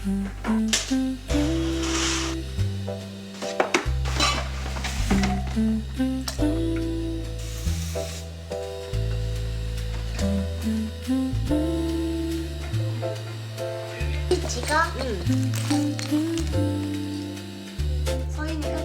찍어? 서인이가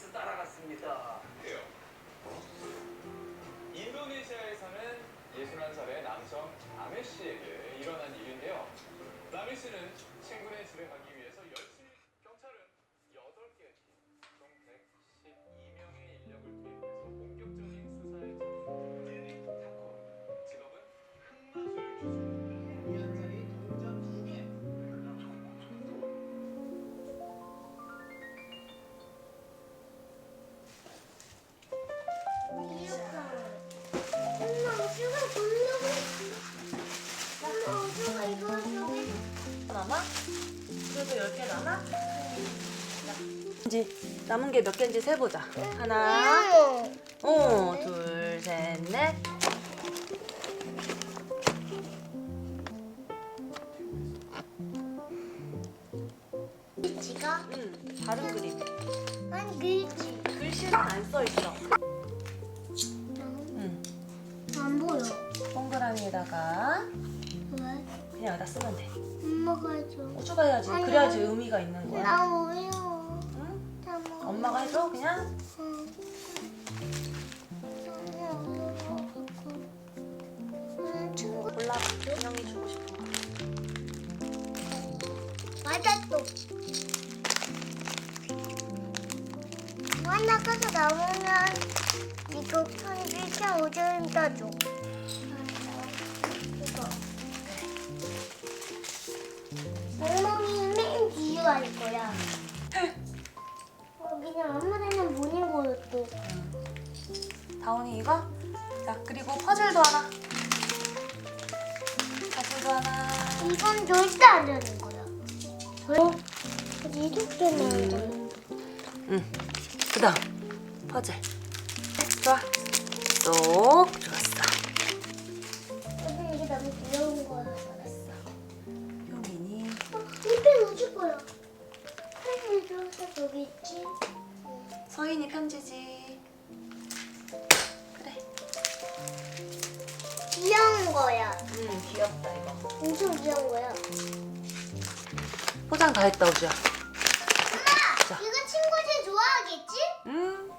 버스 따라갔습니다. 인도네시아에 사는 61살의 남성 라메 씨에게 일어난 일인데요. 라메 씨는 친구네 집에 가기 위해서 열심히 경찰은 8개 팀, 총 112명의 인력을 투입해서 본격적인 수사에 착수한 델리 타코. 직업은 흑마술 주술. 1년짜리 동전 2개. 엄마 오주가 본다고. 엄마 오주가 이거 저기. 남아? 그래도 10개 남아? 이제 남은 게 몇 개인지 세보자. 하나, 둘, 셋, 넷. 지가? 다른 그림. 아니 글씨. 글씨는 안 써 있어. 안 보여. 동그라미에다가 왜? 그냥 여기다 쓰면 돼. 엄마가 해줘. 우주가 해야지. 아니, 그래야지 의미가 있는 거야. 나 뭐요? 응? 나 뭐? 엄마가 해줘 그냥. 응. 친구. 골라. 인형이 주고 싶은 거. 맞았어. 하나 가서 나오면 이거 편지 참 오전 따줘. 이거. 엉망이는 맨 뒤에 갈 거야. 그냥 아무데나 못 읽어요 또. 다운이 이거? 자 그리고 퍼즐도 하나. 퍼즐도 하나. 이건 절대 안 되는 거야. 이렇게 나온 거야. 응. 그다음 퍼즐. 좋아. 쏙 좋았어. 근데 이게 너무 귀여운 거야. 알았어. 효민이. 이펜 어디 거야? 펜이 들어서 저기 있지. 서인이 편지지. 그래. 귀여운 거야. 귀엽다 이거. 엄청 귀여운 거야. 포장 다 했다 우주야. 엄마! 자. 이거 친구들 좋아하겠지? 응.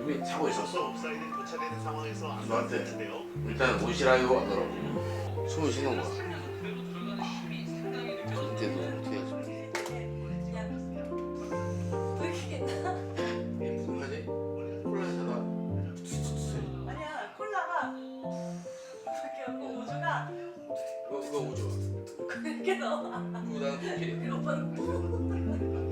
이미 자고 있었어. 옵사이드 교차되는 상황에서 안 너한테 나왔는데요. 일단 오시라고 하더라고. 숨을 쉬는 거야. 그때도 어떻게 하지? 왜 이렇게 나? 이게 무슨 말이지? 콜라에다가 아니야 콜라가 이렇게 하고 우주가 그거 오죠. 그렇게 넣어. 그거 나는 그렇게 오빠는